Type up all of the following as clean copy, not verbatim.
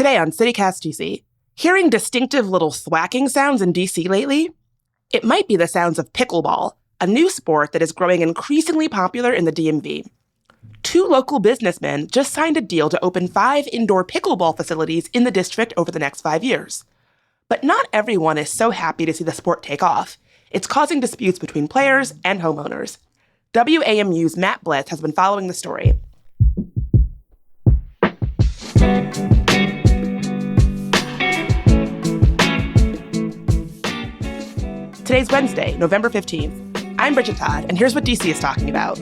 Today on CityCast DC, hearing distinctive little thwacking sounds in DC lately? It might be the sounds of pickleball, a new sport that is growing increasingly popular in the DMV. 2 local businessmen just signed a deal to open 5 indoor pickleball facilities in the district over the next 5 years. But not everyone is so happy to see the sport take off. It's causing disputes between players and homeowners. WAMU's Matt Blitz has been following the story. Today's Wednesday, November 15th. I'm Bridget Todd, and here's what DC is talking about.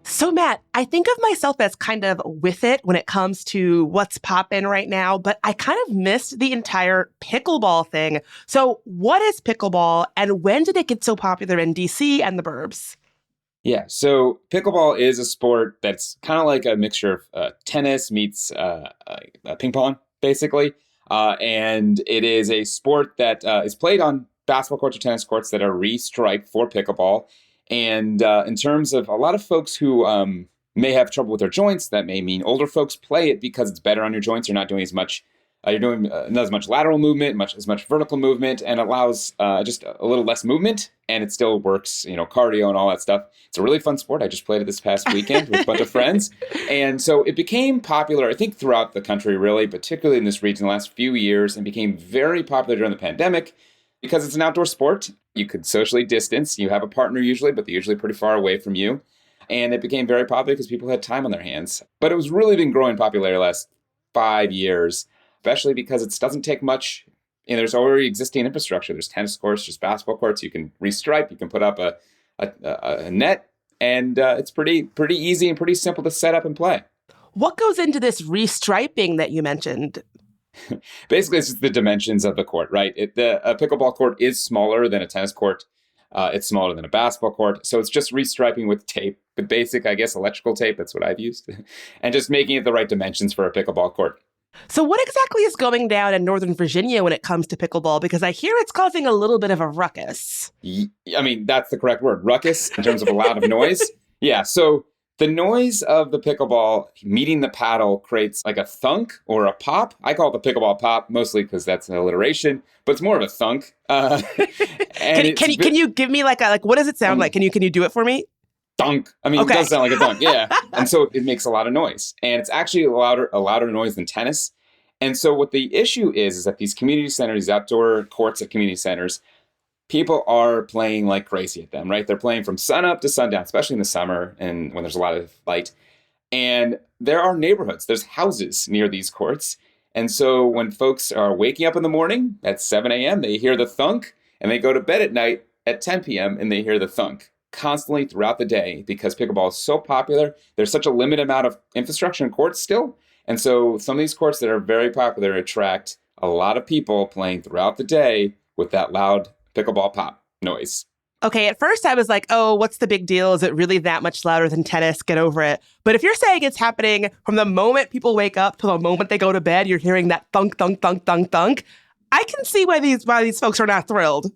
So, Matt, I think of myself as kind of with it when it comes to what's poppin' right now, but I kind of missed the entire pickleball thing. So what is pickleball, and when did it get so popular in DC and the burbs? Yeah, so pickleball is a sport that's kind of like a mixture of tennis meets ping pong, basically. And it is a sport that is played on basketball courts or tennis courts that are re-striped for pickleball. And in terms of a lot of folks who may have trouble with their joints, that may mean older folks play it because it's better on your joints. You're not doing as much, not as much lateral movement, as much vertical movement, and allows just a little less movement. And it still works, cardio and all that stuff. It's a really fun sport. I just played it this past weekend with a bunch of friends. And so it became popular, I think, throughout the country, really, particularly in this region the last few years, and became very popular during the pandemic because it's an outdoor sport. You could socially distance. You have a partner usually, but they're usually pretty far away from you. And it became very popular because people had time on their hands. But it was really been growing popular the last 5 years, especially because it doesn't take much. There's already existing infrastructure. There's tennis courts, there's basketball courts. You can restripe. You can put up a net. And it's pretty easy and pretty simple to set up and play. What goes into this restriping that you mentioned? Basically, it's just the dimensions of the court, right? A pickleball court is smaller than a tennis court. It's smaller than a basketball court. So it's just restriping with tape, with basic, I guess, electrical tape. That's what I've used. And just making it the right dimensions for a pickleball court. So what exactly is going down in Northern Virginia when it comes to pickleball? Because I hear it's causing a little bit of a ruckus. I mean, that's the correct word, ruckus, in terms of a lot of noise. Yeah, so the noise of the pickleball meeting the paddle creates like a thunk or a pop. I call it the pickleball pop, mostly because that's an alliteration, but it's more of a thunk. Can you give me like what does it sound like? Can you do it for me? Thunk. I mean, okay. It does sound like a thunk, yeah. And so it makes a lot of noise. And it's actually a louder noise than tennis. And so what the issue is that these community centers, these outdoor courts at community centers, people are playing like crazy at them, right? They're playing from sun up to sundown, especially in the summer and when there's a lot of light. And there are neighborhoods, there's houses near these courts. And so when folks are waking up in the morning at 7 a.m., they hear the thunk, and they go to bed at night at 10 p.m. and they hear the thunk constantly throughout the day because pickleball is so popular. There's such a limited amount of infrastructure in courts still. And so some of these courts that are very popular attract a lot of people playing throughout the day with that loud pickleball pop noise. Okay, at first I was like, oh, what's the big deal? Is it really that much louder than tennis? Get over it. But if you're saying it's happening from the moment people wake up to the moment they go to bed, you're hearing that thunk, thunk, thunk, thunk, thunk, I can see why these folks are not thrilled.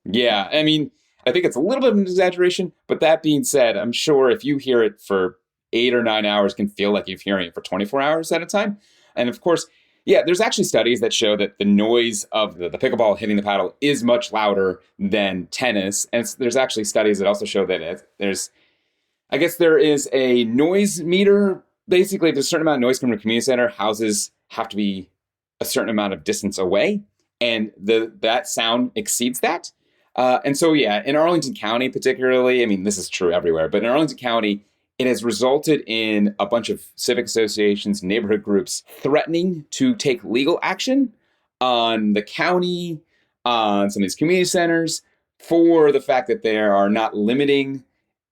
Yeah, I mean, I think it's a little bit of an exaggeration, but that being said, I'm sure if you hear it for 8 or 9 hours, it can feel like you're hearing it for 24 hours at a time. And of course, yeah, there's actually studies that show that the noise of the pickleball hitting the paddle is much louder than tennis. And there's actually studies that also show that there is a noise meter. Basically, if there's a certain amount of noise coming from a community center, houses have to be a certain amount of distance away. And that sound exceeds that. And so, yeah, in Arlington County particularly, I mean, this is true everywhere, but in Arlington County, it has resulted in a bunch of civic associations, neighborhood groups threatening to take legal action on the county, on some of these community centers for the fact that they are not limiting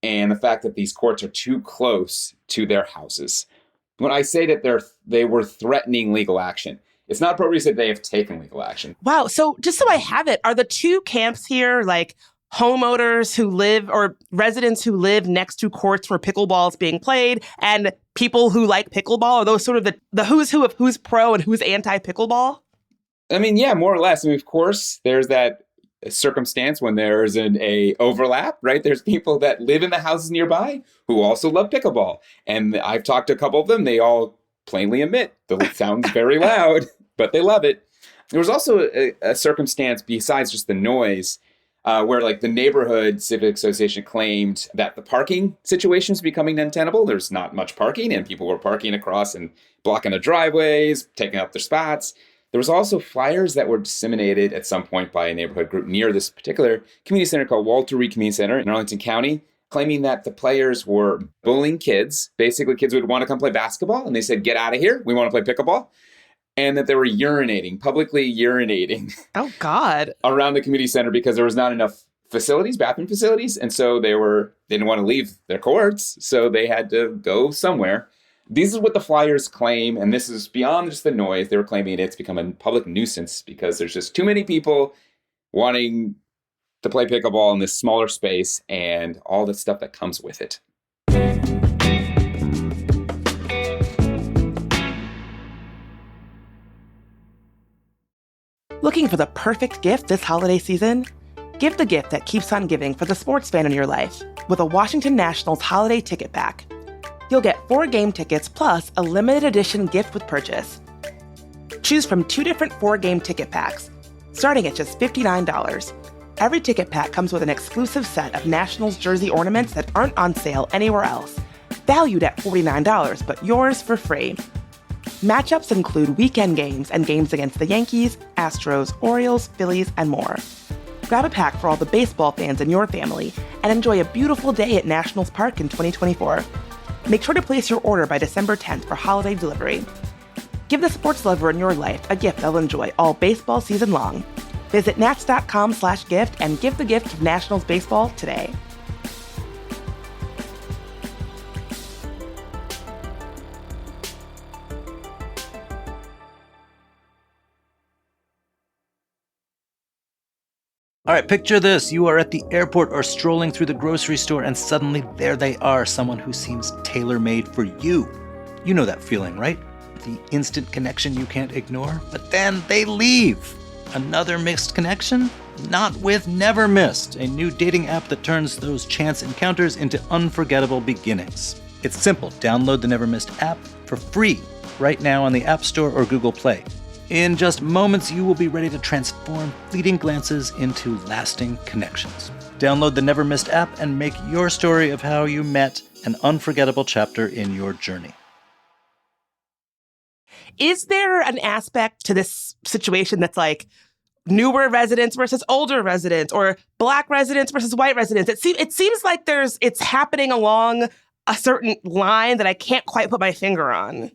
and the fact that these courts are too close to their houses. When I say that they were threatening legal action, it's not appropriate to say they have taken legal action. Wow. So just so I have it, are the two camps here like homeowners who live or residents who live next to courts where pickleball is being played and people who like pickleball? Are those sort of the who's who of who's pro and who's anti-pickleball? I mean, yeah, more or less. I mean, of course, there's that circumstance when there's a overlap, right? There's people that live in the houses nearby who also love pickleball. And I've talked to a couple of them. They all plainly admit the sound's very loud, but they love it. There was also a circumstance besides just the noise where like the neighborhood civic association claimed that the parking situation is becoming untenable. There's not much parking and people were parking across and blocking the driveways, taking up their spots. There was also flyers that were disseminated at some point by a neighborhood group near this particular community center called Walter Reed Community Center in Arlington County, claiming that the players were bullying kids. Basically, kids would want to come play basketball, and they said, "Get out of here. We want to play pickleball." And that they were urinating, publicly urinating Oh, God. around the community center because there was not enough facilities, bathroom facilities. And so they didn't want to leave their courts, so they had to go somewhere. This is what the flyers claim, and this is beyond just the noise. They were claiming it's become a public nuisance because there's just too many people wanting to play pickleball in this smaller space and all the stuff that comes with it. Looking for the perfect gift this holiday season? Give the gift that keeps on giving for the sports fan in your life with a Washington Nationals holiday ticket pack. You'll get 4 game tickets plus a limited edition gift with purchase. Choose from 2 different 4-game ticket packs, starting at just $59. Every ticket pack comes with an exclusive set of Nationals jersey ornaments that aren't on sale anywhere else, valued at $49, but yours for free. Matchups include weekend games and games against the Yankees, Astros, Orioles, Phillies, and more. Grab a pack for all the baseball fans in your family and enjoy a beautiful day at Nationals Park in 2024. Make sure to place your order by December 10th for holiday delivery. Give the sports lover in your life a gift they'll enjoy all baseball season long. Visit nats.com/gift and give the gift of Nationals baseball today. All right, picture this. You are at the airport or strolling through the grocery store, and suddenly there they are, someone who seems tailor-made for you. You know that feeling, right? The instant connection you can't ignore. But then they leave. Another mixed connection? Not with Never Missed, a new dating app that turns those chance encounters into unforgettable beginnings. It's simple. Download the Never Missed app for free right now on the App Store or Google Play. In just moments, you will be ready to transform fleeting glances into lasting connections. Download the Never Missed app and make your story of how you met an unforgettable chapter in your journey. Is there an aspect to this situation that's like newer residents versus older residents, or Black residents versus white residents? It seems like it's happening along a certain line that I can't quite put my finger on.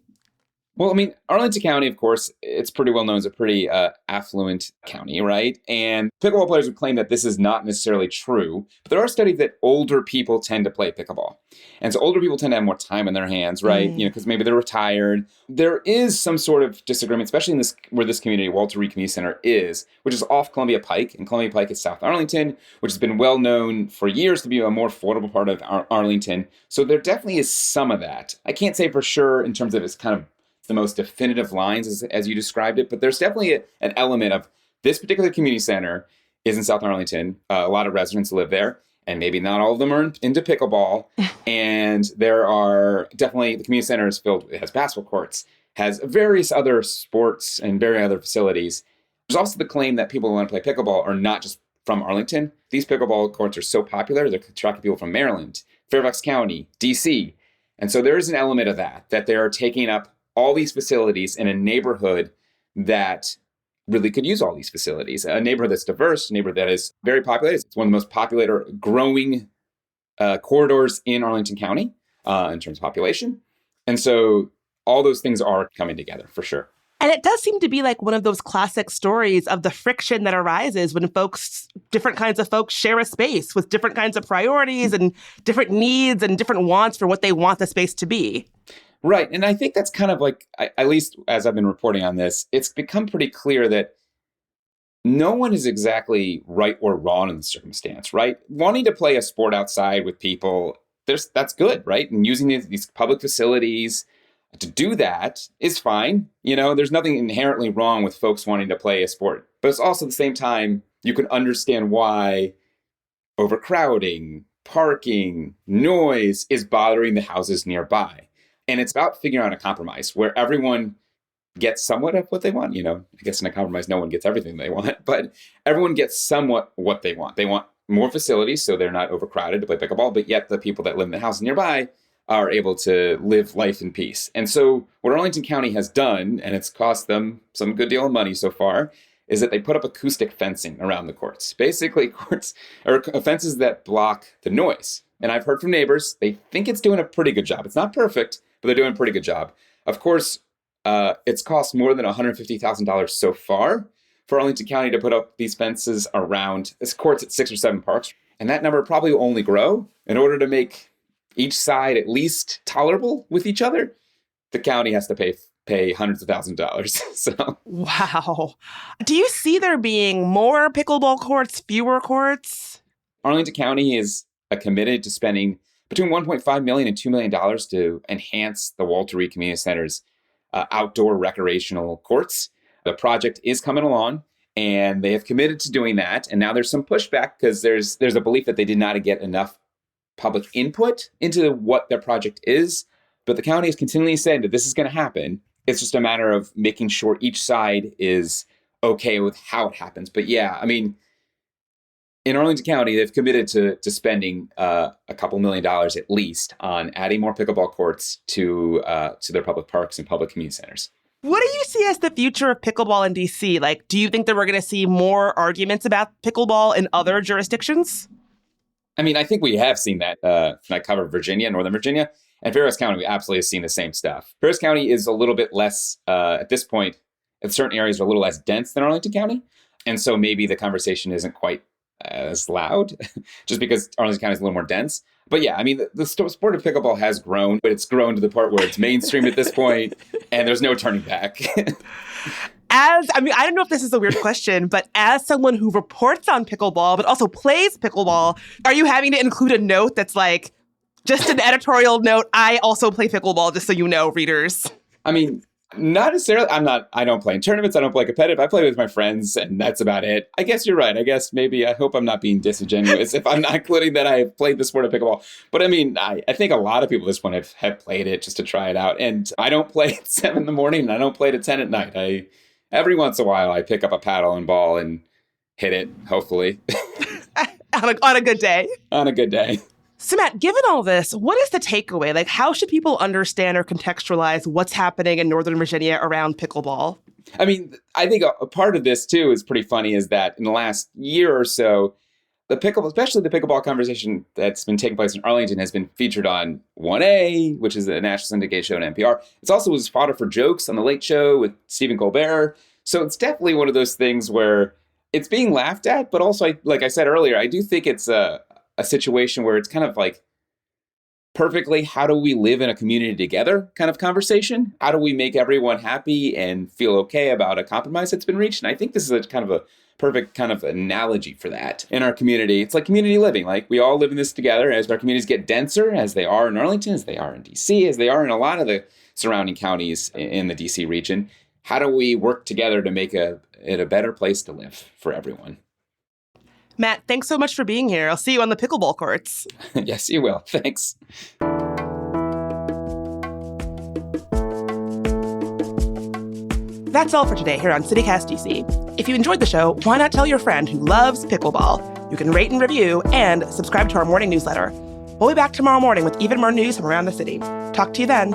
Well, I mean, Arlington County, of course, it's pretty well known as a pretty affluent county, right? And pickleball players would claim that this is not necessarily true, but there are studies that older people tend to play pickleball. And so older people tend to have more time in their hands, right? Because maybe they're retired. There is some sort of disagreement, especially in this where this community, Walter Reed Community Center, is, which is off Columbia Pike. And Columbia Pike is South Arlington, which has been well known for years to be a more affordable part of Arlington. So there definitely is some of that. I can't say for sure in terms of its kind of the most definitive lines as you described it, but there's definitely an element of this particular community center is in South Arlington. A lot of residents live there, and maybe not all of them are into pickleball. And there are definitely, the community center is filled, it has basketball courts, has various other sports and various other facilities. There's also the claim that people who want to play pickleball are not just from Arlington. These pickleball courts are so popular, they're attracting people from Maryland, Fairfax County, DC. And so there is an element of that they are taking up all these facilities in a neighborhood that really could use all these facilities. A neighborhood that's diverse, a neighborhood that is very populated. It's one of the most populated growing corridors in Arlington County in terms of population. And so all those things are coming together for sure. And it does seem to be like one of those classic stories of the friction that arises when different kinds of folks share a space with different kinds of priorities and different needs and different wants for what they want the space to be. Right. And I think that's kind of like, at least as I've been reporting on this, it's become pretty clear that no one is exactly right or wrong in the circumstance, right? Wanting to play a sport outside with people, that's good, right? And using these public facilities to do that is fine. There's nothing inherently wrong with folks wanting to play a sport. But it's also at the same time, you can understand why overcrowding, parking, noise is bothering the houses nearby. And it's about figuring out a compromise where everyone gets somewhat of what they want. I guess in a compromise, no one gets everything they want, but everyone gets somewhat what they want. They want more facilities so they're not overcrowded to play pickleball, but yet the people that live in the house nearby are able to live life in peace. And so what Arlington County has done, and it's cost them some good deal of money so far, is that they put up acoustic fencing around the courts. Basically, courts or fences that block the noise. And I've heard from neighbors, they think it's doing a pretty good job. It's not perfect, but they're doing a pretty good job. Of course, it's cost more than $150,000 so far for Arlington County to put up these fences around this courts at 6 or 7 parks. And that number probably will only grow. In order to make each side at least tolerable with each other, the county has to pay hundreds of thousands of dollars. So wow. Do you see there being more pickleball courts, fewer courts? Arlington County is committed to spending between $1.5 million and $2 million to enhance the Walter Reed Community Center's outdoor recreational courts. The project is coming along, and they have committed to doing that. And now there's some pushback because there's a belief that they did not get enough public input into what their project is. But the county has continually said that this is going to happen. It's just a matter of making sure each side is okay with how it happens. But yeah, I mean, in Arlington County, they've committed to spending a couple $1 million at least on adding more pickleball courts to their public parks and public community centers. What do you see as the future of pickleball in D.C.? Like, do you think that we're going to see more arguments about pickleball in other jurisdictions? I mean, I think we have seen that when I covered Virginia, Northern Virginia, and Ferris County, we absolutely have seen the same stuff. Ferris County is a little bit less, at this point, in certain areas are a little less dense than Arlington County. And so maybe the conversation isn't quite as loud, just because Arlington County is a little more dense. But yeah, I mean, the sport of pickleball has grown, but it's grown to the part where it's mainstream at this point, and there's no turning back. I don't know if this is a weird question, but as someone who reports on pickleball, but also plays pickleball, are you having to include a note that's like, just an editorial note, I also play pickleball, just so you know, readers? I mean, not necessarily. I don't play in tournaments. I don't play competitive. I play with my friends, and that's about it. I guess you're right. I hope I'm not being disingenuous if I'm not including that I have played the sport of pickleball. But I mean, I think a lot of people at this point have played it just to try it out. And I don't play at 7 in the morning, and I don't play it at 10 at night. Every once in a while, I pick up a paddle and ball and hit it, hopefully. on a good day. On a good day. So Matt, given all this, what is the takeaway? Like, how should people understand or contextualize what's happening in Northern Virginia around pickleball? I mean, I think a part of this, too, is pretty funny, is that in the last year or so, especially the pickleball conversation that's been taking place in Arlington has been featured on 1A, which is a national syndicated show on NPR. It's also was fodder for jokes on The Late Show with Stephen Colbert. So it's definitely one of those things where it's being laughed at, but also, like I said earlier, I do think it's a situation where it's kind of like perfectly how do we live in a community together kind of conversation. How do we make everyone happy and feel okay about a compromise that's been reached? And I think this is a kind of a perfect kind of analogy for that in our community. It's like community living. Like we all live in this together as our communities get denser, as they are in Arlington, as they are in DC, as they are in a lot of the surrounding counties in the DC region. How do we work together to make it a better place to live for everyone? Matt, thanks so much for being here. I'll see you on the pickleball courts. Yes, you will. Thanks. That's all for today here on CityCast DC. If you enjoyed the show, why not tell your friend who loves pickleball? You can rate and review and subscribe to our morning newsletter. We'll be back tomorrow morning with even more news from around the city. Talk to you then.